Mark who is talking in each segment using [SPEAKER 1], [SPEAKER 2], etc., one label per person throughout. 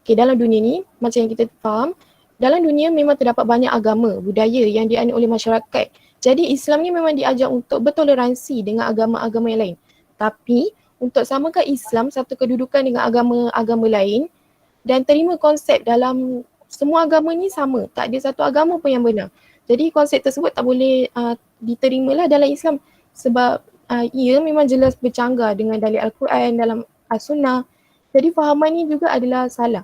[SPEAKER 1] Okay, dalam dunia ni, macam yang kita faham, dalam dunia memang terdapat banyak agama, budaya yang dianut oleh masyarakat. Jadi Islam ni memang diajar untuk bertoleransi dengan agama-agama yang lain. Tapi untuk samakan Islam satu kedudukan dengan agama-agama lain dan terima konsep dalam semua agama ni sama. Tak ada satu agama pun yang benar. Jadi konsep tersebut tak boleh diterimalah dalam Islam sebab ia memang jelas bercanggah dengan dalil Al-Quran dalam As-Sunnah. Jadi fahaman ni juga adalah salah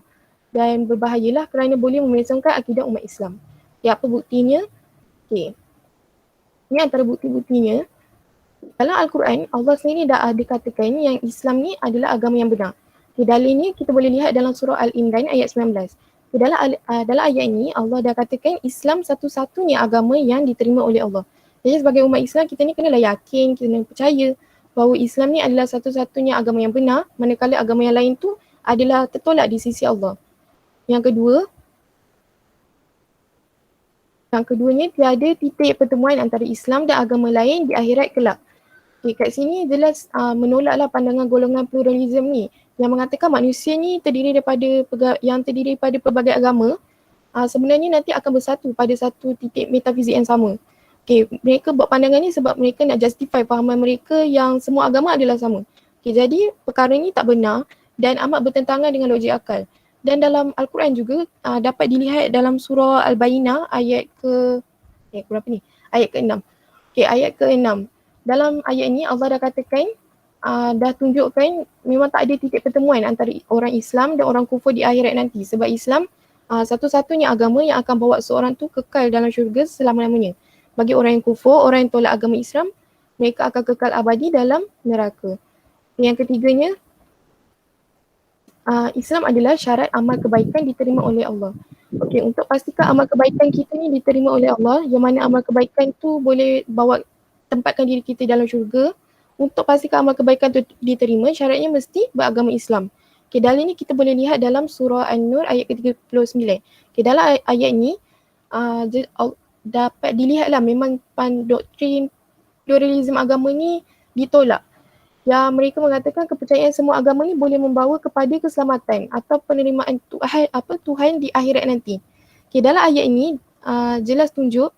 [SPEAKER 1] dan berbahayalah kerana boleh memesankan akidah umat Islam. Ya, apa buktinya? Okay. Ini antara bukti-buktinya. Dalam Al-Quran, Allah sendiri dah ada katakan yang Islam ni adalah agama yang benar. Okay, dalil ni kita boleh lihat dalam surah Al-Imran ayat 19. Okay, dalam ayat ini, Allah dah katakan Islam satu-satunya agama yang diterima oleh Allah. Jadi sebagai umat Islam, kita ni kenalah yakin, kena percaya bahawa Islam ni adalah satu-satunya agama yang benar, manakala agama yang lain tu adalah tertolak di sisi Allah. Yang keduanya, tiada titik pertemuan antara Islam dan agama lain di akhirat kelak. Okay, kat sini jelas menolaklah pandangan golongan pluralism ni yang mengatakan manusia ni terdiri daripada pelbagai agama, sebenarnya nanti akan bersatu pada satu titik metafizik yang sama. Okay, mereka buat pandangan ni sebab mereka nak justify fahaman mereka yang semua agama adalah sama. Okay, jadi perkara ni tak benar dan amat bertentangan dengan logik akal. Dan dalam Al-Quran juga dapat dilihat dalam surah Al-Bayyinah ayat Ayat ke-6. Okay, ayat ke-6. Dalam ayat ini Allah dah katakan, dah tunjukkan memang tak ada titik pertemuan antara orang Islam dan orang kufur di akhirat nanti. Sebab Islam satu-satunya agama yang akan bawa seorang tu kekal dalam syurga selama-lamanya. Bagi orang yang kufur, orang yang tolak agama Islam, mereka akan kekal abadi dalam neraka. Yang ketiganya, Islam adalah syarat amal kebaikan diterima oleh Allah. Okey, untuk pastikan amal kebaikan kita ni diterima oleh Allah, yang mana amal kebaikan tu boleh tempatkan diri kita dalam syurga. Untuk pastikan amal kebaikan tu diterima, syaratnya mesti beragama Islam. Okey, dalil ni kita boleh lihat dalam surah An-Nur ayat ke-39. Okey, dalam ayat ni dapat dilihatlah memang doktrin pluralism agama ni ditolak. Yang mereka mengatakan kepercayaan semua agama ni boleh membawa kepada keselamatan atau penerimaan Tuhan di akhirat nanti. Okay, dalam ayat ini jelas tunjuk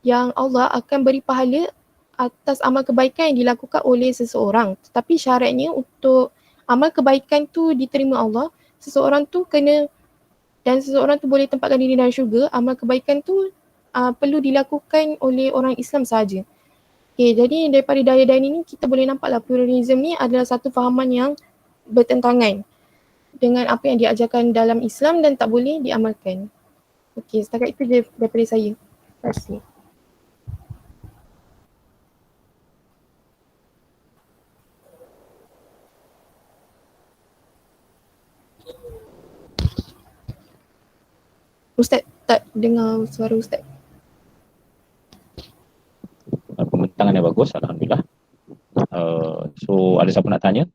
[SPEAKER 1] yang Allah akan beri pahala atas amal kebaikan yang dilakukan oleh seseorang. Tetapi syaratnya untuk amal kebaikan tu diterima Allah, seseorang tu boleh tempatkan diri dalam syurga, amal kebaikan tu perlu dilakukan oleh orang Islam sahaja. Okay, jadi daripada daya-daya ini kita boleh nampaklah pluralism ni adalah satu fahaman yang bertentangan dengan apa yang diajarkan dalam Islam dan tak boleh diamalkan. Okay, setakat itu je daripada saya. Terima kasih. Ustaz, tak dengar suara Ustaz.
[SPEAKER 2] Pembentangan yang bagus, Alhamdulillah. So ada siapa nak tanya?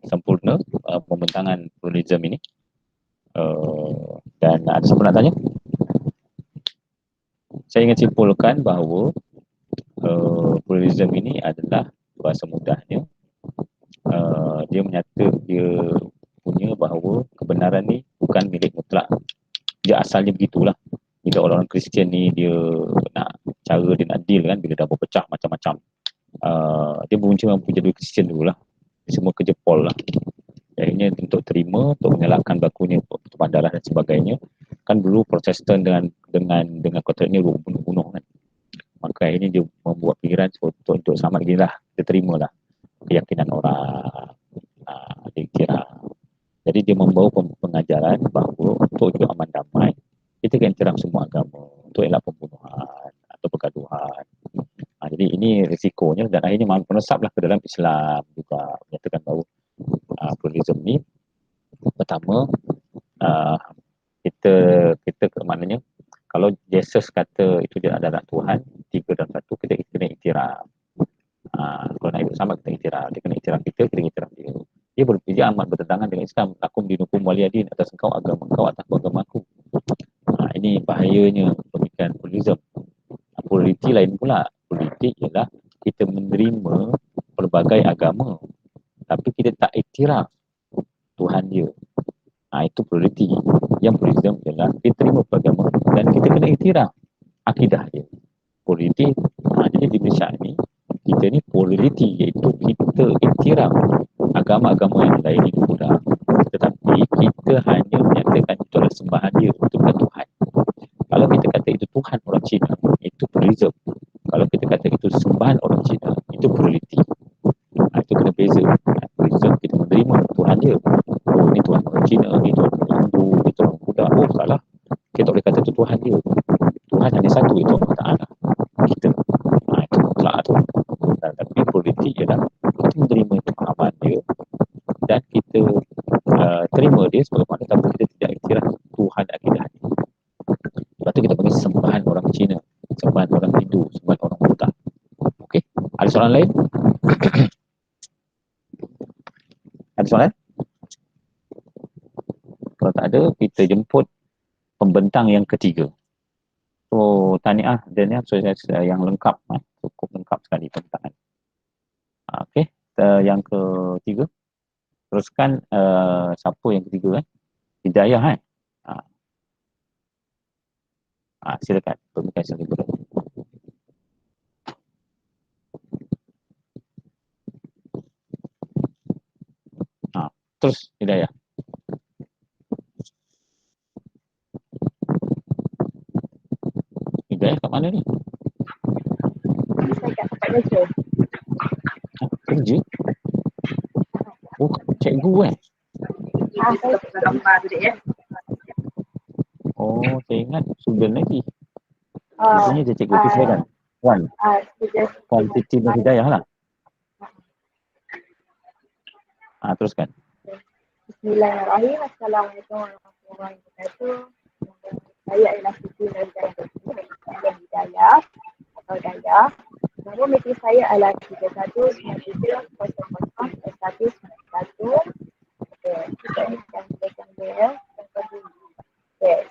[SPEAKER 2] Sempurna pembentangan pluralism ini. Dan ada siapa nak tanya? Saya ingin simpulkan bahawa pluralism ini adalah bahasa mudahnya dia punya bahawa kebenaran ni bukan milik mutlak. Dia asalnya begitulah. Bila orang-orang Kristian ni dia nak deal kan, bila dah berpecah macam-macam, dia cuma jadi Kristian dulu lah. Dia semua kerja Paul lah. Akhirnya untuk terima, untuk menyalahkan bakunya tumpahan darah dan sebagainya. Kan dulu Protestan dengan kontraknya bunuh-bunuh kan. Maka akhirnya dia membuat fikiran untuk selamat diri lah. Dia terimalah keyakinan orang. Dia kira. Jadi dia membawa pengajaran bahawa untuk hidup aman damai, kita kena terang semua agama untuk elak pembunuhan atau pergaduhan. Jadi ini risikonya dan akhirnya meresaplah ke dalam Islam juga, menyatakan bahawa pluralism ni pertama kita maknanya kalau Jesus kata itu dia adalah Tuhan 3 dan 1, kita kena iktiraf. Kalau nak hidup sama kita iktiraf, dia kena iktiraf kita iktiraf dia. Dia amat bertentangan dengan Islam. Lakum dinukum waliyadin, atas engkau agama engkau atas agama aku. Ini bahayanya pemikiran pluralism. Politik lain pula. Politik ialah kita menerima pelbagai agama tapi kita tak iktiraf Tuhan dia. Itu plurality. Yang pluralism ialah kita terima beragama dan kita kena iktiraf akidah dia. Plurality, jadi di Malaysia ni, kita ni plurality, iaitu kita iktiraf agama-agama yang lain itu mudah. Tetapi kita hanya menyatakan itu adalah sembahan dia, itu bukan Tuhan. Kalau kita kata itu Tuhan orang Cina, itu pluralism. Kalau kita kata itu sembahan orang Cina, itu plurality. Itu kena beza. Pluralism kita menerima Tuhan dia. Oh, ini Tuhan orang Cina, ini Tuhan orang Hindu, ini Tuhan orang Buddha. Oh, salah. Kita tak boleh kata itu Tuhan dia. Tuhan hanya satu, itu Allah Ta'ala. Kita. Itu mutlak tu. Tapi plurality ialah kita menerima pemahaman dia dan kita terima dia sebagaimana tanpa kita tidak iktiraf Tuhan akidah dia. Lepas tu kita panggil sembahan orang Cina, sembahan orang Hindu, sembahan orang Buddha. Okey. Ada soalan lain? Ada soalan? Kalau tak ada, kita jemput pembentang yang ketiga. So, tahniah dan yang lengkap, cukup lengkap sekali pembentangan. Okey, yang ketiga. Teruskan siapa yang ketiga Hidayah kan? Silakan, pemikiran liberal. Terus Hidayah. Hidayah kat mana ni?
[SPEAKER 3] Saya kat tempat kerja.
[SPEAKER 2] Kerja? Oh, cikgu kan?
[SPEAKER 3] Saya kat tempat kerja.
[SPEAKER 2] Oh, saya ingat student lagi. Maksudnya dia cikgu tu saya kan? Wan. Wan Siti Nur Hidayah lah. Teruskan.
[SPEAKER 3] Bismillahirrahmanirrahim. Assalamualaikum warahmatullahi wabarakatuh. Saya adalah Siti Nur Hidayah atau Dayah. Nombor meeting saya adalah 3197000191. Kita ni akan berikan dia.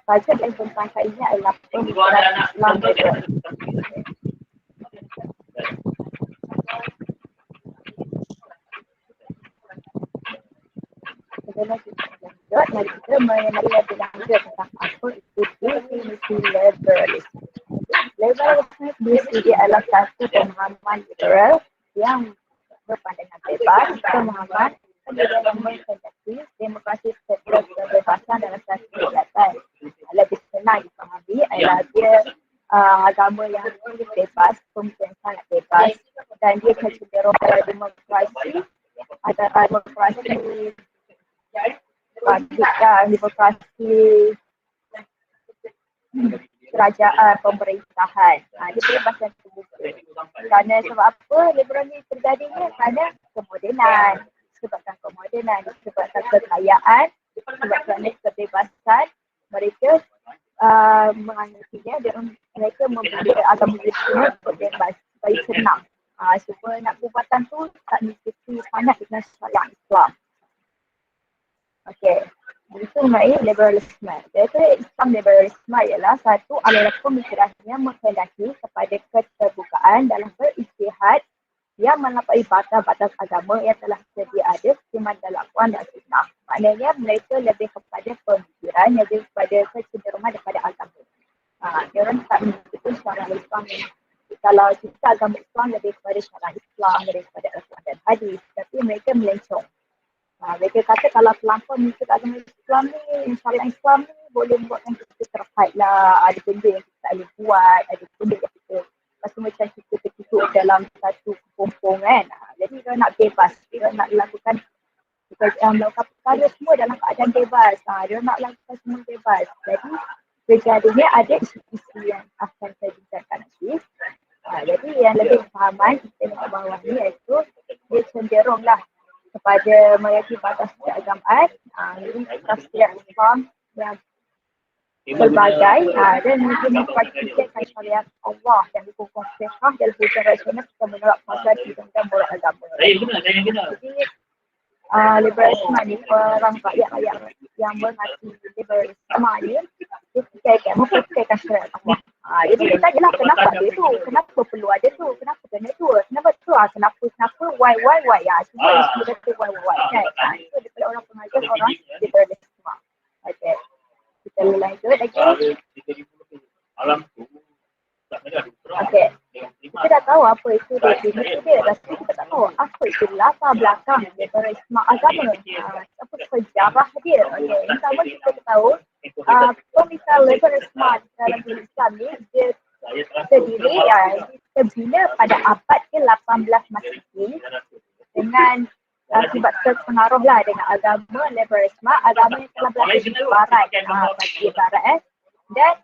[SPEAKER 3] Subjek yang tentang kali ini adalah pemikiran Islam liberal. Sebelum kita lanjut, mari kita mengenali lebih lanjut tentang apa itu definisi liberalisme. Liberalisme sendiri dia adalah satu pemahaman liberal yang berpandangan bebas, pemahaman yang menghendaki demokrasi serta kebebasan dalam satu kegiatan. Lebih senang dipahami adalah dia agama yang bebas, pemikiran sangat bebas dan dia cenderung pada demokrasi antara demokrasi kerajaan pemerintahan. Dia bebasan terbuka. Kerana sebab apa liberal ni terjadinya? Kerana kemodenan. Sebabkan kemodenan, sebabkan kekayaan, sebabkan kebebasan, mereka menganggapnya dan mereka membeli agama Islam untuk bebas, supaya senang. Supaya nak perubatan tu tak mengikuti sangat dengan syariat Islam. Okey, itu maknanya liberalisme. Jadi Islam liberalisme ialah satu aliran pemikiran yang menghendaki kepada keterbukaan dalam berijtihad yang melampaui batas-batas agama yang telah sedia ada seimbang dalam Al-Quran dan Sunnah. Maknanya mereka lebih kepada pemikiran yang lebih kepada kecenderungan daripada agama. Mereka tak mengikuti syariat Islam. Kalau kita agama Islam lebih kepada syariat Islam, lebih kepada Al-Quran dan hadis, tapi mereka melencong. Mereka kata kalau terlampau mengikut agama Islam ni, syariat Islam ni boleh membuatkan kita terhad lah. Ada benda yang kita tak boleh buat, ada benda yang kita rasa macam kita tertutup dalam satu kepompong kan. Jadi dia nak bebas, dia nak lakukan melakukan perkara semua dalam keadaan bebas. Dia nak lakukan semua bebas. Jadi sejadinya ada isu-isu yang akan saya bincangkan nanti. Jadi yang lebih fahaman kita nak bawah ni iaitu dia cenderung lah kepada mengerti batas keagamaan, tafsir Islam yang berbagai dan mungkin mempraktikkan syariat Allah dan hukum fiqh dan hukum rasional kita menolak pasal tentang borak agama. Jadi liberalisme ni orang rakyat yang mengerti liberalisme ni dia mempraktikkan syariat Allah. Jadi kita tanyalah kenapa ada tu, kenapa perlu ada tu, kenapa kena tu, kenapa tu, kenapa, why, semua isu kata why kan. Itu daripada orang pengajar orang liberalisme. Kalau lanjut lagi. Okey. Kita dah tahu apa itu definisi dia, tapi kita tak tahu apa itu latar belakang liberalisme agama. Apa sejarah dia. Okey, yang pertama kita tahu pemikiran liberalisme dalam Islam ni dia terdiri terbina pada abad ke-18 Masihi dengan sebab terpengaruh lah dengan agama liberalisme, agama yang telah berlaku di barat, bagi barat dan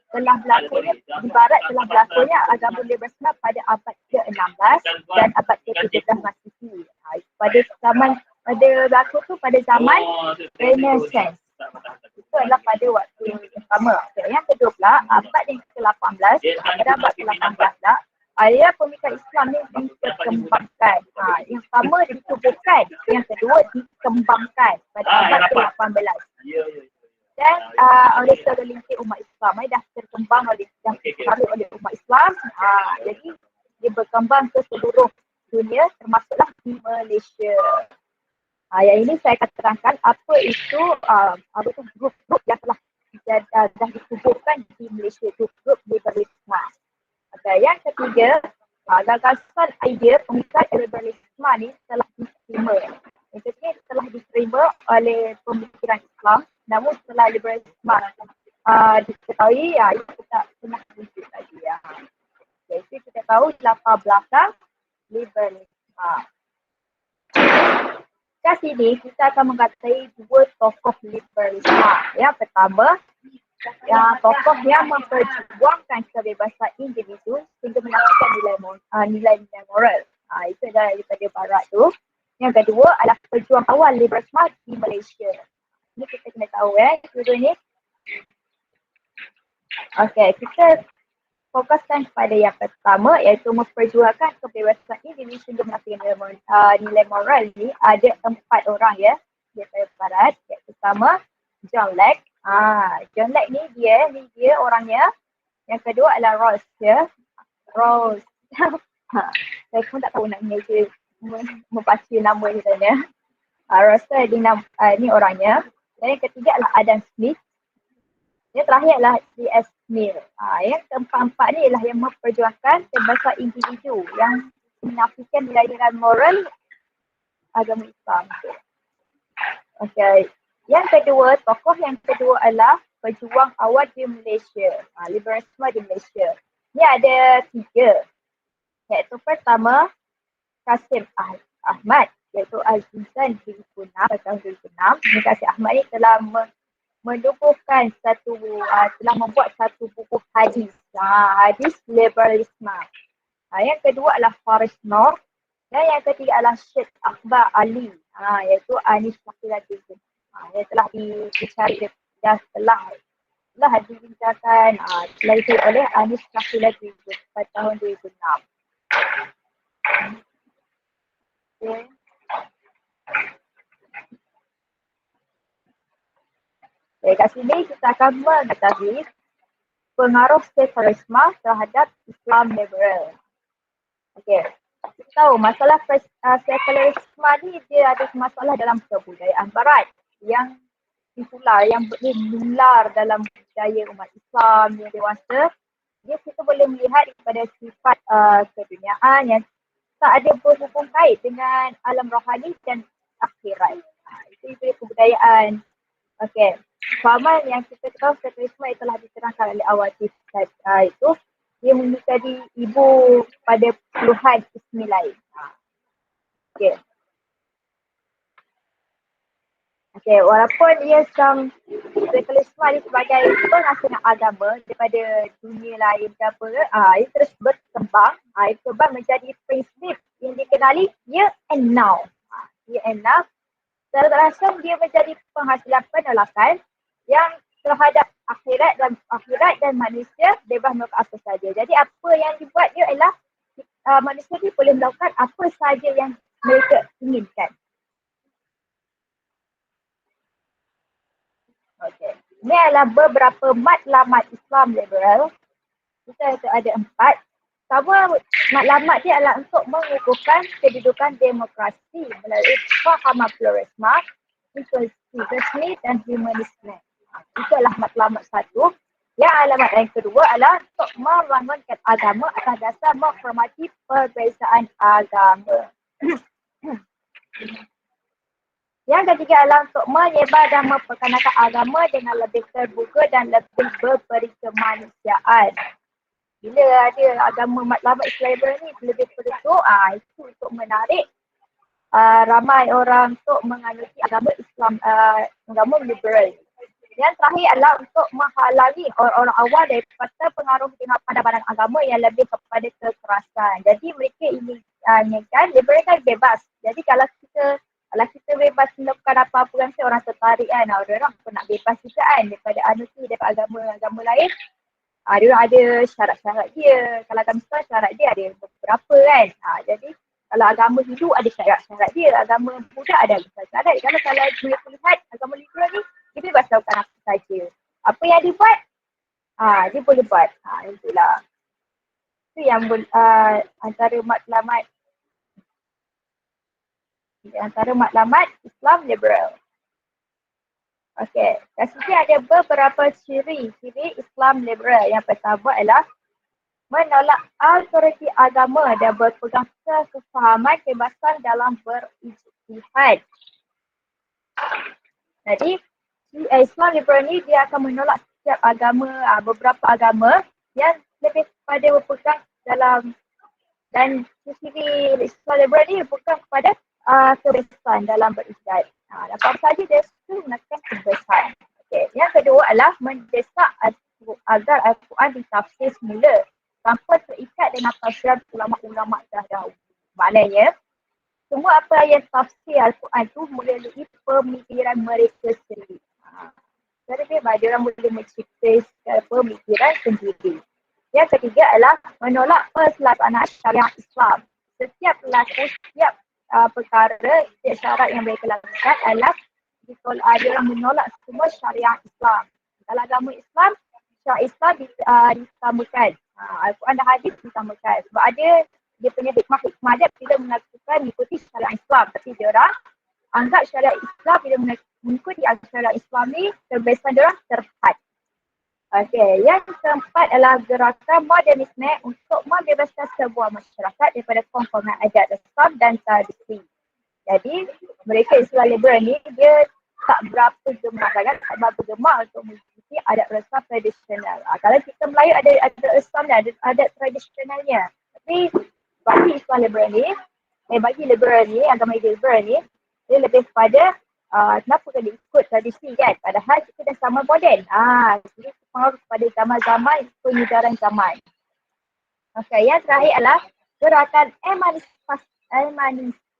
[SPEAKER 3] telah berlakunya di barat telah berlakunya agama liberalisme pada abad ke-16 dan abad ke-17 Masihi. Pada berlaku tu pada zaman Renaissance. Itu adalah pada waktu yang pertama. Yang kedua pula, abad yang ke-18, pada abad ke-18 pula, ayat pemikiran Islam ni dikembangkan. Yang pertama ditubuhkan, yang kedua dikembangkan pada abad ke-18. Dan oleh segelintir umat Islam, dah terkembang oleh umat Islam. Jadi dia berkembang ke seluruh dunia, termasuklah di Malaysia. Yang ini saya akan terangkan apa itu grup-grup yang telah dah ditubuhkan di Malaysia, grup liberalisme. Yang ketiga, gagasan idea pemikiran liberalisme ni telah diterima. Yang ketiga telah diterima oleh pemikiran Islam, namun setelah liberalisme diketahui, itu tak pernah wujud lagi. Jadi kita tahu latar belakang liberalisme. Kat sini kita akan mengkatai dua tokoh liberalisme. Yang pertama, tokoh yang memperjuangkan kebebasan individu sehingga melakukan nilai-nilai moral. Itu adalah daripada barat tu. Yang kedua adalah pejuang awal liberalisme di Malaysia. Ini kita kena tahu kedua ni. Okey, kita fokuskan kepada yang pertama iaitu memperjuangkan kebebasan individu sehingga melakukan nilai moral ni. Ada 4 orang daripada barat. Yang pertama John Locke. John Locke ni dia orangnya. Yang kedua adalah Rawls Rawls. Saya pun tak tahu nak membaca nama dia tanya. Rawls ni orangnya. Dan yang ketiga adalah Adam Smith. Yang terakhir adalah C.S. Mill. Yang keempat-empat ni ialah yang memperjuangkan kebebasan individu yang menafikan nilai-nilai moral agama Islam. Okey. Tokoh yang kedua adalah pejuang awal di Malaysia. Liberalisme di Malaysia. Ni ada 3. Iaitu pertama, Kasim Ahmad. Iaitu Azizan 2006, tahun 2006. Ni Kasim Ahmad ni telah menubuhkan telah membuat satu buku hadis. Hadis liberalisme. Yang kedua adalah Faris Nur. Dan yang ketiga adalah Syed Akbar Ali. Iaitu Anis Fakilah Dizin. Yang telah dicari dan telah dibincangkan oleh Anis Fakilah Dizin pada tahun 2006. Okay. Kat sini kita akan mengetahui pengaruh sekularisme terhadap Islam liberal. Okey. Kita tahu masalah sekularisme ni dia ada masalah dalam kebudayaan barat yang menular dalam budaya umat Islam yang dewasa. Kita boleh melihat kepada sifat keduniaan yang tak ada berhubung kait dengan alam rohani dan akhirat. Itu kebudayaan. Okey. Fahaman yang kita tahu sekularisme yang telah diterangkan oleh Awatif itu dia menjadi ibu pada puluhan ismi lain. Okey. Okey, walaupun ia sekularisme ni sebagai pengasaran agama daripada dunia lain ke apa, ia terus berkembang. Ia berkembang menjadi prinsip yang dikenali year and now. Year and now. Secara langsung dia menjadi penghasilan penolakan yang terhadap akhirat dan manusia bebas melakukan apa saja. Jadi apa yang dibuat dia ialah manusia ni boleh melakukan apa saja yang mereka inginkan. Okey. Ini adalah beberapa matlamat Islam liberal. Kita ada 4. Pertama, matlamat dia adalah untuk mengukuhkan kedudukan demokrasi melalui fahaman pluralisme, inklusivisme dan humanisme. Itu adalah selamat satu. Yang alamat yang kedua adalah untuk membangunkan agama atas dasar menghormati perbezaan agama. Yang ketiga adalah untuk menyebar dan memperkenalkan agama dengan lebih terbuka dan lebih berberi kemanusiaan. Bila ada agama matlamat Islam ni lebih terbuka, itu untuk menarik ramai orang untuk menganuti agama Islam, agama liberal. Yang terakhir adalah untuk menghalangi orang-orang awam daripada pengaruh dengan pandangan agama yang lebih kepada kekerasan. Jadi mereka inginkan liberal kan bebas. Jadi kalau kita bebas melakukan apa-apa kan orang tertarik kan. Orang pun nak bebas juga kan daripada anuti daripada agama lain. Dia ada syarat-syarat dia. Kalau agama Islam syarat dia ada beberapa kan. Jadi kalau agama Hindu ada syarat-syarat dia. Agama Buddha ada syarat. Kalau boleh lihat agama liberal ni dia bebas lakukan apa saja. Apa yang dia buat, dia boleh buat. Itulah. Itu yang antara matlamat Islam liberal. Okey, kat sini ada beberapa ciri Islam liberal. Yang pertama adalah menolak autoriti agama dan berpegang kefahaman kebebasan dalam berijtihad. Jadi Islam liberal ni dia akan menolak setiap agama, beberapa agama yang lebih kepada berpegang dalam, dan ciri Islam liberal ni berpegang kepada kebebasan dalam berijtihad. Apa saja dia menggunakan kebebasan. Okay. Yang kedua adalah mendesak agar Al-Quran ditafsir semula tanpa terikat dengan tafsiran ulama-ulama dahulu. Maknanya semua apa yang tafsir Al-Quran tu melalui pemikiran mereka sendiri. Jadi dia orang boleh menciptakan pemikiran sendiri. Yang ketiga adalah menolak pelaksanaan syariat Islam. Setiap perkara, setiap syarat yang mereka lakukan adalah dia orang menolak semua syariat Islam. Dalam agama Islam, syariat Islam ditamakan. Al-Quran dan hadis ditamakan. Sebab dia punya hikmah dia bila melakukan mengikuti syariat Islam. Tapi dia orang anggap syariat Islam bila mengikuti syariat Islam ni kebebasan dia orang terhad. Okey, yang keempat adalah gerakan modernisme untuk membebaskan sebuah masyarakat daripada kongkongan adat Islam dan tradisi. Jadi mereka Islam liberal ni dia tak berapa gemar sangat, tak berapa gemar untuk mengikuti adat Islam tradisional. Kalau kita Melayu ada adat Islam dan ada adat tradisionalnya. Tapi bagi Islam liberal ni, bagi liberal ni, agama liberal ni, dia lebih kepada kenapa kena ikut tradisi kan? Padahal kita dah sama moden. Jadi pengaruh kepada zaman-zaman, pengejaran zaman. Okey, yang terakhir adalah gerakan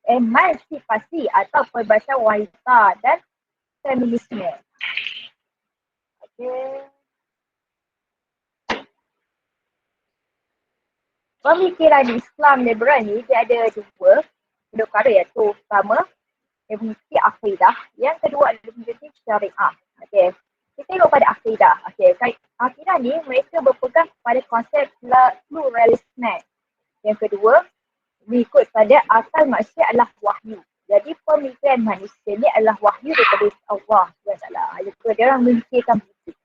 [SPEAKER 3] emansipasi atau perbahasan wanita dan feminisme. Okey. Pemikiran Islam liberal ni dia ada dua perkara, iaitu pertama dia memiliki akidah, yang kedua adalah memiliki syariah. Okey. Kita tengok pada akidah. Okey, akidah ni mereka berpegang pada konsep pluralisme. Yang kedua, mengikut pada asal manusia adalah wahyu. Jadi pemikiran manusia ni adalah wahyu daripada Allah. Jadi dia orang memikirkan begitu.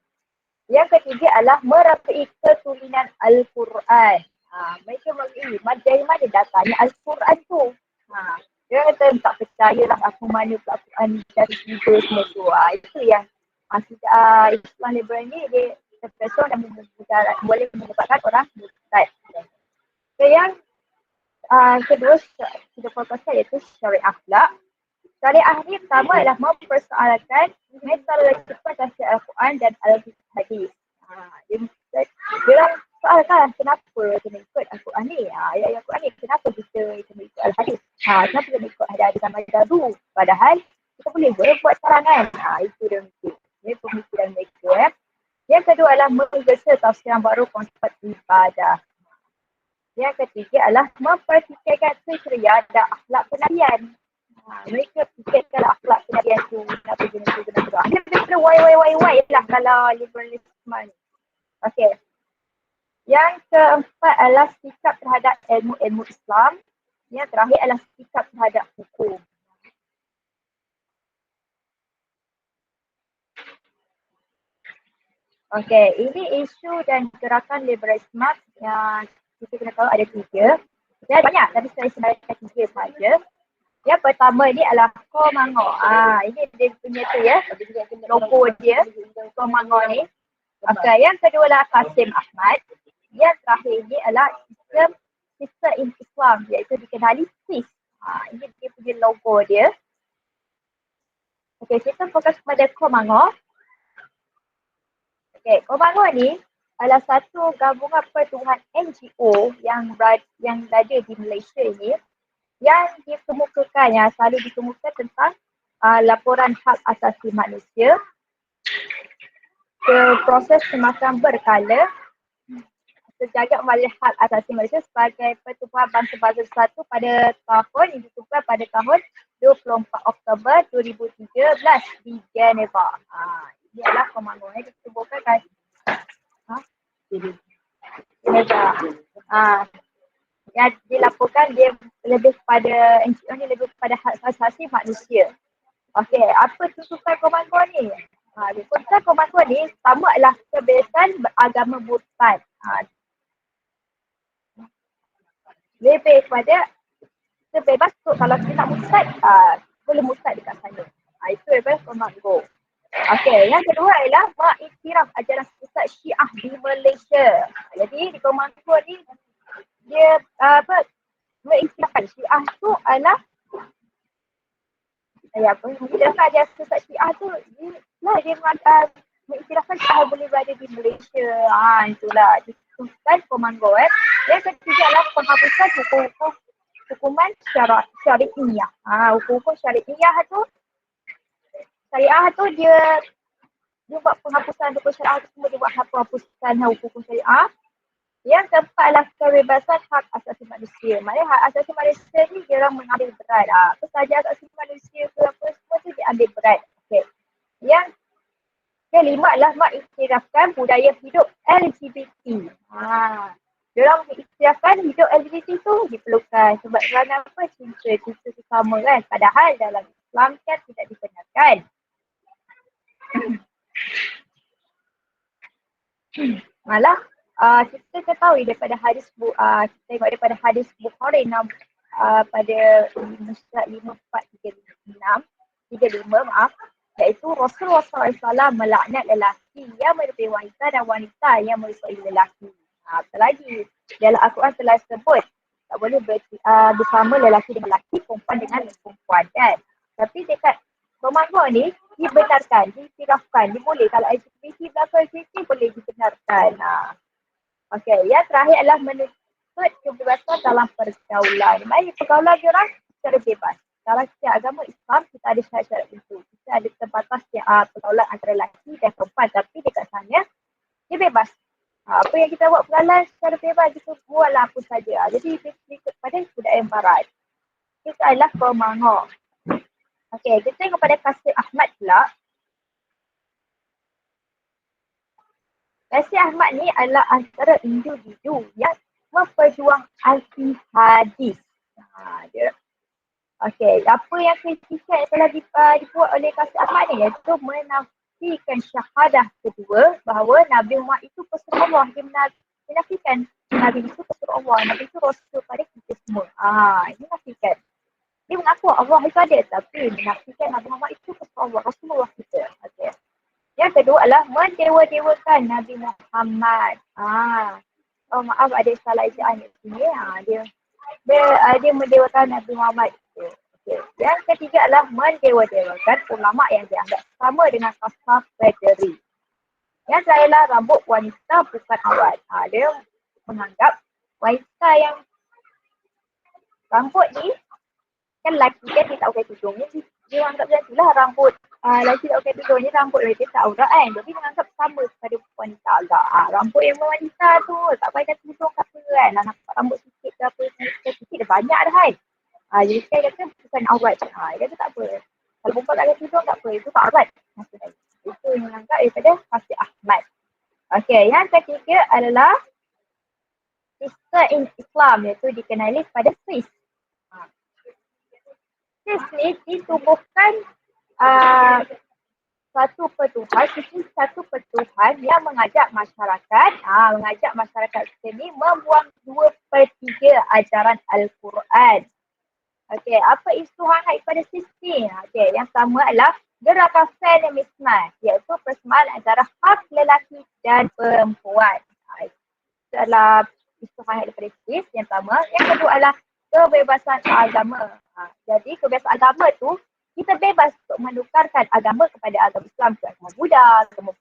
[SPEAKER 3] Yang ketiga adalah merapai keturunan Al-Quran. Mereka dari mana datanya Al-Quran tu. Dia kata tak percayalah apa mana Al-Quran dari tiga semua tu. Itu yang Islam liberal ni dia terpeson dan boleh menyebabkan orang murtad. Yang kedua, kita fokuskan iaitu syariah pula. Syariah ni pertama adalah mempersoalkan metodologi tafsir Al-Quran dan Al-Hadis. Dia orang soalkan kenapa kena ikut Al-Quran ni. Ayat Al-Quran ni kenapa kita kena ikut Al-Hadis. Kenapa kena ikut hadis zaman dahulu. Padahal kita boleh buat sarangan. Itu dia mikir. Ini pemikiran mereka. Yang kedua adalah menggesa tafsiran baru konsep ibadah. Yang ketiga adalah mempertikaikan kriteria dan akhlak penabian. Mereka fikirkan akhlak penabian tu, kenapa jenis tu, kenapa tu. Dia why lah kalau liberalisme ni. Okey. Yang keempat adalah sikap terhadap ilmu-ilmu Islam. Yang terakhir adalah sikap terhadap hukum. Okey, ini isu dan gerakan liberalisme yang kita kena tahu ada 3. Dia banyak tapi saya sebenarnya 3 saja. Yang pertama ni adalah Komango. Ini dia punya tu ya, logo dia, Komango ni. Okey, yang kedua adalah Kasim Ahmad. Yang terakhir ni adalah Sister in Islam, iaitu dikenali SIS. Ini dia punya logo dia. Okey, kita fokus pada Komango. Okey, Komango ni adalah satu gabungan pertubuhan NGO yang berada di Malaysia ini yang dikemukakan, yang selalu dikemukakan tentang laporan hak asasi manusia ke proses semacam berkala terjaga kembali hak asasi manusia sebagai pertubuhan bangsa-bangsa bersatu pada tahun yang ditentukan pada tahun 24 Oktober 2013 di Geneva. Ini adalah Komango yang ditubuhkan kan. Geneva. Yang dilaporkan dia lebih kepada NGO ni lebih kepada hak asasi manusia. Okey, apa tuntutan Komango ni? Tuntutan Komango ni sama adalah kebebasan beragama murtad. Lebih kepada kita bebas tu kalau kita nak murtad, boleh murtad dekat sana. Itu daripada Komango. Okey, yang kedua ialah mengiktiraf ajaran pusat Syiah di Malaysia. Jadi di Komango ni dia mengiktirafkan Syiah tu adalah mengiktirafkan ajaran pusat Syiah tu dia mengiktirafkan Syiah boleh berada di Malaysia. Itulah disebutkan Komango. Yang ketiga adalah penghapusan hukuman syariah. Hukum syariah tu dia buat penghapusan hukum syariah tu, semua dia buat penghapusan hukum syariah. Yang keempat adalah kebebasan hak asasi manusia. Maknanya hak asasi manusia ni dia orang mengambil berat. Apa sahaja hak asasi manusia ke apa semua tu dia ambil berat. Okay. Yang kelima adalah mengiktirafkan budaya hidup LGBT. Dia orang mengiktirafkan hidup LGBT tu diperlukan. Sebab kerana apa? Cinta sesama kan. Padahal dalam Islam kan tidak dibenarkan. Malah kita ketahui daripada hadis kita tengok daripada hadis Bukhari pada surat 5435 iaitu Rasulullah SAW melaknat lelaki yang menyerupai wanita dan wanita yang menyerupai lelaki. Apa lagi? Dalam Al-Quran telah sebut tak boleh bersama lelaki dengan lelaki, perempuan dengan perempuan kan. Tapi dekat Komango ni dibenarkan, diiktirafkan, diboleh kalau LGBT belakang LGBT boleh dibenarkan. Okey, yang terakhir adalah menuntut kebebasan dalam pergaulan. Maksudnya pergaulan dia orang secara bebas. Dalam setiap agama Islam kita ada syarat-syarat itu. Kita ada terbatas pergaulan antara lelaki dan perempuan, tapi dekat sana dia bebas. Apa yang kita buat pergaulan secara bebas, kita buatlah apa saja. Jadi ikut pada budaya barat. Itu adalah Komango. Okey, kita tengok pada Kasim Ahmad pula. Kasim Ahmad ni adalah antara individu yang memperjuang anti hadis. Okey, apa yang kritikan yang telah dibuat oleh Kasim Ahmad ni iaitu menafikan syahadah kedua bahawa Nabi Muhammad itu pesuruh Allah. Dia menafikan Nabi itu pesuruh Allah. Nabi itu rasul pada kita semua. Ini nafikan. Dia mengaku Allah itu ada tapi menafikan Nabi Muhammad itu pesuruh Allah, Rasulullah kita. Okey. Yang kedua adalah mendewa-dewakan Nabi Muhammad. Maaf ada salah ejaan di sini. Dia mendewakan Nabi Muhammad. Okay. Yang ketiga adalah mendewa-dewakan ulama yang dianggap sama dengan Kafah Federi. Yang terakhir adalah rambut wanita bukan aurat. Dia menganggap wanita yang rambut ni kan lelaki kan dia tak pakai tudung. Dia anggap macam itulah rambut lelaki tak pakai tudung ni rambut dia tak aurat kan. Jadi menganggap sama kepada wanita agak. Rambut yang wanita tu tak pakai tudung ke apa kan. Nampak rambut sikit ke apa sikit dah banyak dah kan. Jadi saya kata bukan aurat. Dia kata tak apa. Kalau perempuan tak pakai tudung tak apa. Itu tak aurat. Itu yang menganggap daripada Kasim Ahmad. Okey, yang ketiga adalah Sister in Islam iaitu dikenali pada SIS. SIS ni ditubuhkan satu pertuhan, satu pertuhan yang mengajak masyarakat ini membuang 2/3 ajaran Al-Quran. Okey, apa isu hangat pada sisi? Okey, yang pertama adalah gerakan feminisme, iaitu persamaan antara hak lelaki dan perempuan. Itu adalah isu hangat daripada sisi yang pertama. Yang kedua adalah kebebasan agama. Jadi kebebasan agama tu kita bebas untuk menukarkan agama kepada agama Islam ke agama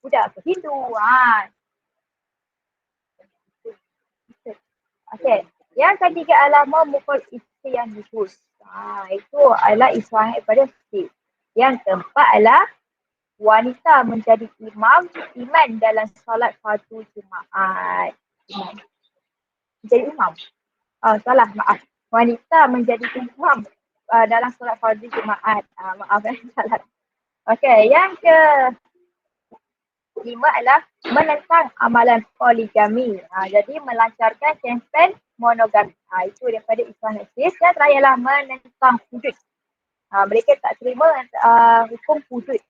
[SPEAKER 3] Buddha ke Hindu. Okey. Yang ketiga adalah memukul isteri yang divorce. Itu adalah isu hangat daripada sisi. Yang keempat adalah wanita menjadi iman dalam solat fardu Jumaat. Menjadi imam. Salah, maaf. Wanita menjadi imam dalam solat fardu Jumaat. Salah. Okey, yang kelima adalah menentang amalan poligami. Jadi melancarkan kempen monogami. Itu daripada Islam Nasis. Yang terakhir adalah menentang hudud. Mereka tak terima hukum hudud.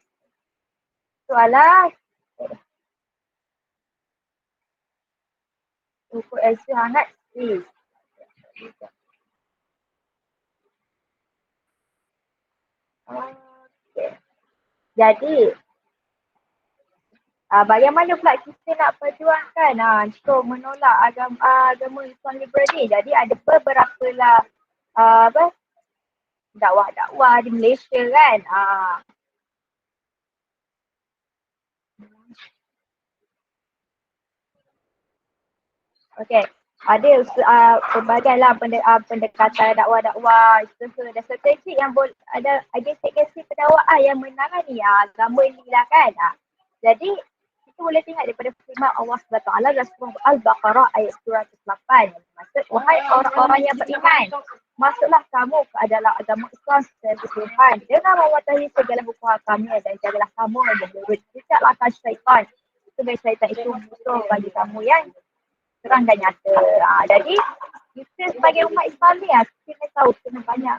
[SPEAKER 3] Itu adalah hukum isu hangat. Okay. Jadi bagaimana pula kita nak perjuangkan untuk menolak agama Islam liberal ni? Jadi ada beberapa lah dakwah-dakwah di Malaysia kan. Okey, ada pelbagai lah pendekatan dakwah-dakwah dan strategi yang boleh ada agensi-agensi pendakwaan yang menangani agama ni lah kan. Jadi kita boleh tengok daripada firman Allah SWT dalam surah Al-Baqarah ayat 208. Maksud, wahai orang-orang yang beriman, masuklah kamu ke dalam agama Islam secara keseluruhan dengan mematuhi segala hukum hakamnya dan jagalah kamu berhujatlah syaitan. Syaitan itu musuh bagi kamu yang terang dan nyata. Jadi kita sebagai umat Islam ni kita tahu kena banyak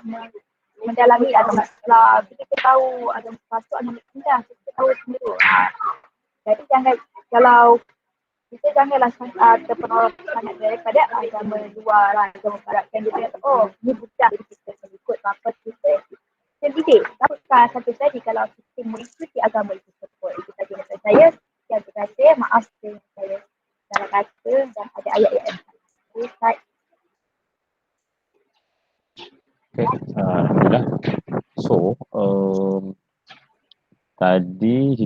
[SPEAKER 3] mendalami agama Islam. Kita tahu agama sepatut, agama indah. Kita tahu sendiri. Jadi kalau kita janganlah terpengaruh sangat daripada agama luar lah, agama barat. Kan dia kata, ni budak kita ikut apa kita didik. Takutkan satu tadi kalau kita mengikuti agama itu tersebut. Itu saja dari saya. Yang terima kasih. Maaf saya salah kata dan ada ayat-ayat yang salah.
[SPEAKER 2] Okay, alhamdulillah. So, tadi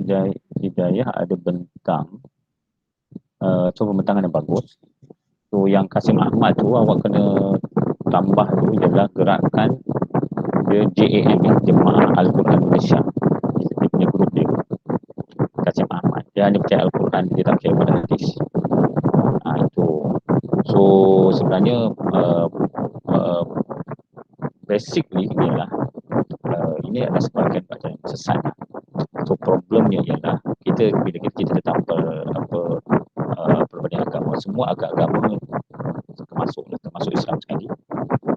[SPEAKER 2] Hidayah ada bentang pembentangan yang bagus. So yang Kasim Ahmad tu awak kena tambah tu ialah gerakan dia JAM, Jemaah Al-Quran Malaysia. Dia punya grup dia, Kasim Ahmad. Dia hanya percaya Al-Quran, dia tak percaya pada hadis. Itu. So sebenarnya basically ialah ini adalah sebahagian pelajaran yang sesat. So problemnya ialah bila kita tentang perbandingan agama, semua agama termasuk Islam sekali.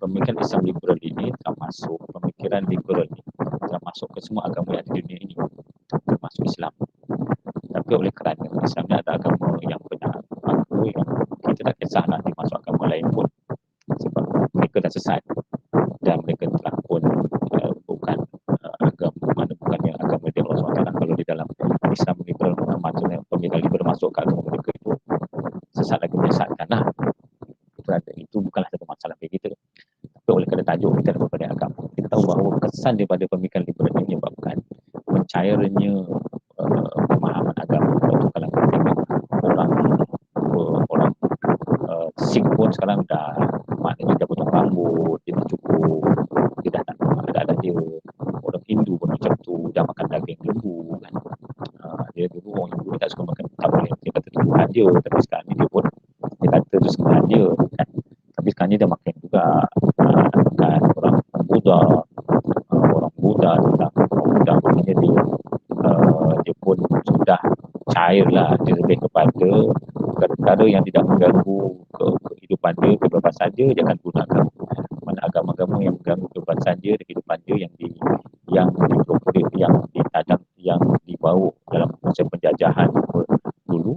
[SPEAKER 2] Pemikiran Islam liberal ini termasuk pemikiran liberal ini termasuk ke semua agama yang ada di dunia ini, termasuk Islam. Tapi oleh kerana Islam ni ada agama yang benar, maka yang kita tak kisahlah dimasuk agama lain pun, sebab mereka dah sesat dan mereka telah pun bukan agama bukannya agama dia Allah SWT. Kalau di dalam Islam liberal, maksudnya pemikiran liberal masuk ke agama mereka itu sesat lagi menyesatkan lah. Itu bukanlah satu masalah bagi kita. Tapi oleh kerana tajuk kita adalah berbanding agama, kita tahu bahawa kesan daripada pemikiran liberal ini menyebabkan mencairnya pemahaman agama. Kalau kita tengok orang Sikh pun sekarang dah maknanya dia potong rambut, dia dah cukup, dia dah tak ada dia. Orang Hindu pun macam tu, dah makan daging lembu kan. Dia dulu orang Hindu tak suka makan, tak boleh, dia kata Tuhan dia, tapi sekarang ni dia pun dia kata tu Tuhan dia kan. Tapi sekarang ni dia makan juga kan orang Buddha, tentang orang Buddha maknanya dia pun sudah cair lah, dia lebih kepada perkara-perkara yang tidak mengganggu kehidupan dia, kebebasan dia akan gunakan. Mana agama-agama yang mengganggu kebebasan dia, kehidupan dia yang ditadam, yang bau dalam masa penjajahan dulu.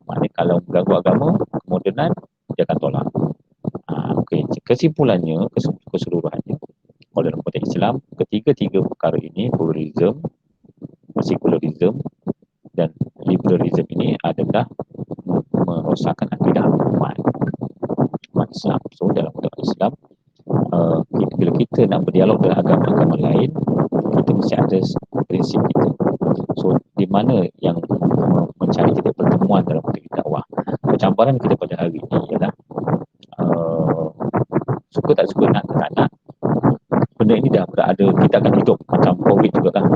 [SPEAKER 2] Maknanya kalau mengganggu agama, kemodenan, dia akan tolak. Okey, kesimpulannya, keseluruhannya, kalau dalam konteks Islam, ketiga-tiga perkara ini, pluralism, sekularism dan liberalism ini adalah merosakkan akidah umat Islam. So dalam konteks Islam, bila kita nak berdialog dengan agama-agama lain, kita mesti ada prinsip kita. So di mana yang mencari titik pertemuan dalam konteks dakwah. Cabaran kita pada hari ini ialah suka tak suka, nak tak nak, benda ini dah berada, kita akan hidup macam COVID juga lah.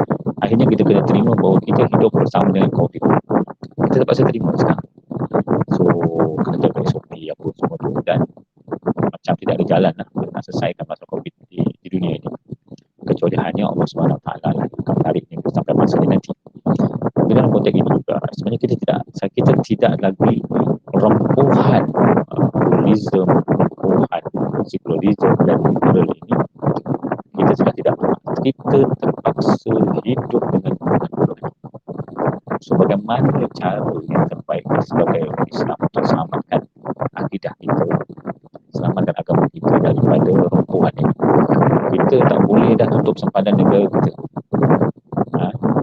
[SPEAKER 2] Akhirnya kita kena terima bahawa kita hidup bersama dengan COVID. Kita terpaksa terima sekarang. So kena jaga SOP apa semua tu, dan macam tidak ada jalan lah nak selesaikan masalah COVID di dunia ini, kecuali hanya Allah SWT lah akan tariknya sampai masa ini nanti. Tapi dalam konteks ini juga sebenarnya kita tidak lagi rempuhan pluralism, rempuhan sekularism dan liberal ini. Kita sudah tidak pernah. Kita terpaksa hidup dengan dua-duanya. So bagaimana cara yang terbaik sebagai Islam untuk selamatkan akidah kita, selamatkan agama kita daripada rempuhan ini? Kita tak boleh dah tutup sempadan negara kita.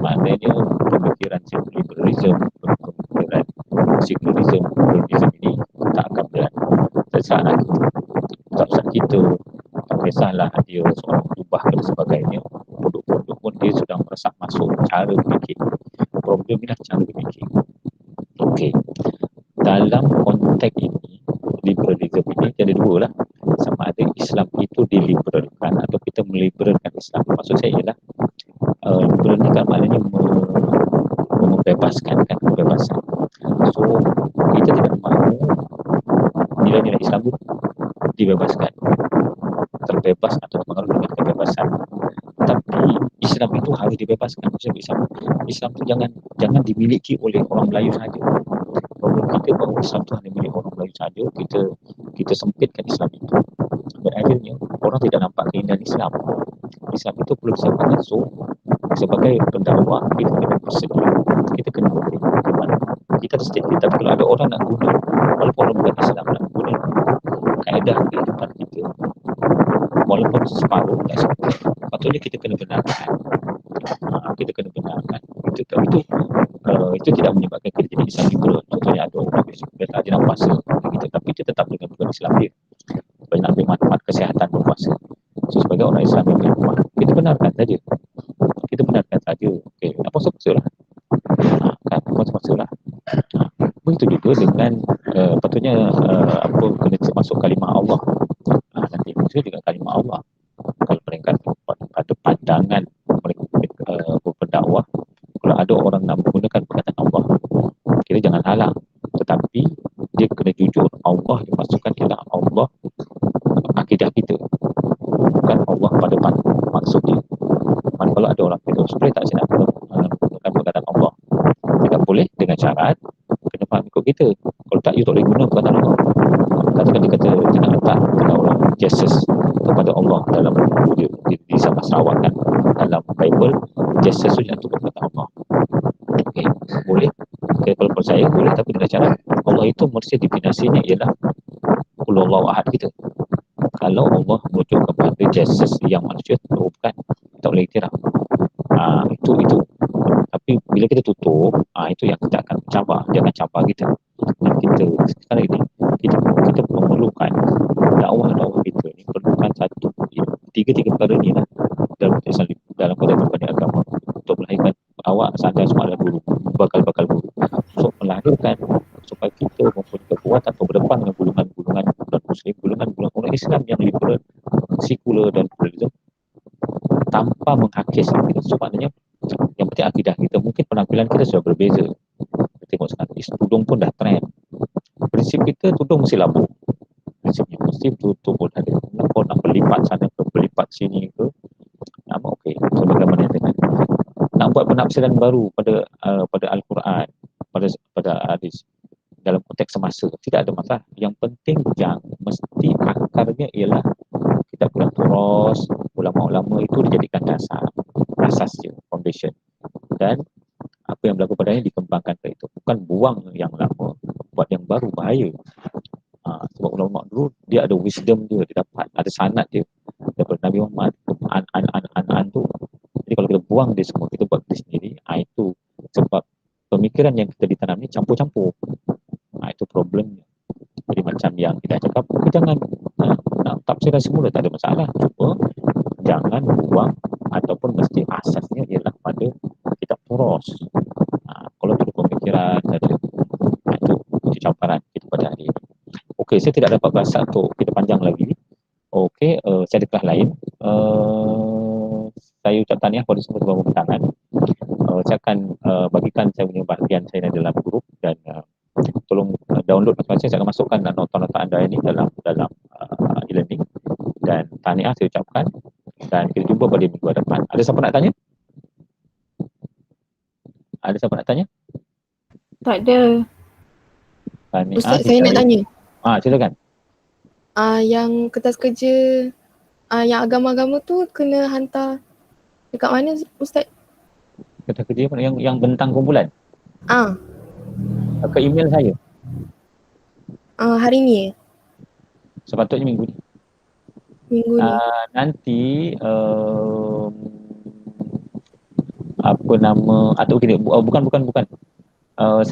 [SPEAKER 2] Maknanya pemikiran liberalism, pemikiran sekularism, pluralism ini tak akan berlaku. Sesaat ustaz kita, tak kisahlah dia seorang ubah dan sebagainya, produk-produk pun dia sudah meresap masuk cara berfikir. Problem ni dah cara berfikir. Okey, dalam konteks ini, liberalism ini ada dua lah. Sama ada Islam itu diliberalkan atau kita meliberalkan Islam. Maksud saya ialah liberal ni kan maknanya membebaskan, kan, kebebasan. So kita tidak mahu nilai-nilai Islam itu dibebaskan, terbebas atau terpengaruh dengan kebebasan. Tapi Islam itu harus dibebaskan. Maksudnya Islam itu jangan dimiliki oleh orang Melayu saja. Kalau kita bahawa Islam itu hanya milik orang Melayu saja, kita sempitkan Islam itu. Dan akhirnya orang tidak nampak keindahan Islam. Islam itu perlu disamakan. So sebagai pendakwah kita kena bersedia, kita kena memberi bagaimana kita ada statement. Tapi kalau ada orang nak guna, walaupun orang bukan Islam, nak guna kaedah kehidupan kita, walaupun separuh tak semua, patutnya kita kena benarkan. Kita kena benarkan itu tidak menyebabkan kita jadi Islam liberal. Contohnya ada orang kata dia nak puasa kita, tapi dia tetap dengan bukan Islam dia, banyak ambil manfaat kesihatan berpuasa. So sebagai orang Islam yang berumah, kita benarkan saja. Okey, apa puasa lah. Kan puasa lah. Begitu juga dengan patutnya kena masuk kalimah Allah. Nanti maksudnya juga kalimah Allah. Kalau mereka ada pandangan mereka berdakwah, kalau ada orang nak menggunakan perkataan Allah, kira jangan halang, tetapi dia kena jujur. Allah dimasukkan ialah Allah akidah kita, bukan Allah pada maksudnya. Kalau ada orang kata, boleh tak saya nak menggunakan perkataan Allah? Tidak boleh, dengan syarat kena faham ikut kita. Kalau tak, you tak boleh guna perkataan Allah. Katakan dia kata dia nak letak orang Jesus kepada Allah dalam buku dia di Sabah Sarawak, kan, dalam Bible Jesus tu yang tukar perkataan Allah. Okey, boleh. Okay, kalau percaya boleh, tapi dengan syarat Allah itu mesti definisinya ialah Qulullahu Ahad kita. Kalau Allah merujuk kepada Jesus yang manusia, bukan, tak boleh iktiraf. Itu. Tapi bila kita tutup, itu yang kita akan cabar. Dia akan cabar kita. Dan kita sekarang ini kita memerlukan dakwah kita ni perlukan satu, tiga perkara ni lah dalam konteks berbanding agama, untuk melahirkan awak sadar semua adalah guru, bakal guru. So melahirkan supaya kita mempunyai kekuatan untuk berdepan dengan golongan-golongan non-Muslim, golongan-golongan Islam yang liberal, sekular dan pluralism, tanpa menghakis kita. So maknanya yang penting akidah kita. Mungkin penampilan kita sudah berbeza. Tengok sekarang tudung pun dah trend. Prinsip kita tudung mesti labu. Prinsipnya mesti tutup pun ada. Kau nak berlipat sana ke, berlipat sini ke, nama okey. So bagaimana dengan nak buat penafsiran baru pada Al-Quran, pada hadis dalam konteks semasa, tidak ada masalah. Yang penting yang mesti akarnya ialah kitab turas ulama-ulama itu dijadikan dasar, asas je, foundation. Dan bukan buang yang lama, buat yang baru bahaya. Sebab ulama dulu dia ada wisdom dia dapat ada sanad dia daripada Nabi Muhammad an tu. Jadi kalau kita buang dia semua, kita buat diri sendiri, itu sebab pemikiran yang kita ditanam ni campur-campur. Itu problemnya. Jadi macam yang kita cakap, jangan nak tafsirkan semula, tak ada masalah. Cuma jangan buang, ataupun mesti asasnya ialah pada kitab Turas. Kalau tu pemikiran saja, itu cabaran kita pada hari ini. Okey, saya tidak dapat bahasa untuk kita panjang lagi. Okey, saya ada kelas lain. Saya ucap tahniah kepada semua tuan-tuan bertangan. Saya akan bagikan saya punya bahagian saya dalam grup, dan tolong download masing-masing. Saya akan masukkan nota-nota anda ini dalam e-learning, dan tahniah saya ucapkan, dan kita jumpa pada minggu depan. Ada siapa nak tanya? Ada siapa nak tanya?
[SPEAKER 1] Tak ada.
[SPEAKER 2] Tahniah.
[SPEAKER 1] Ustaz, saya nak tanya.
[SPEAKER 2] Silakan.
[SPEAKER 1] Yang kertas kerja yang agama-agama tu kena hantar dekat mana Ustaz?
[SPEAKER 2] Kertas kerja mana? Yang bentang kumpulan? Ke email saya.
[SPEAKER 1] Hari ni?
[SPEAKER 2] Sepatutnya minggu ni.
[SPEAKER 1] Minggu ni.
[SPEAKER 2] Nanti apa nama atau bukan. Saya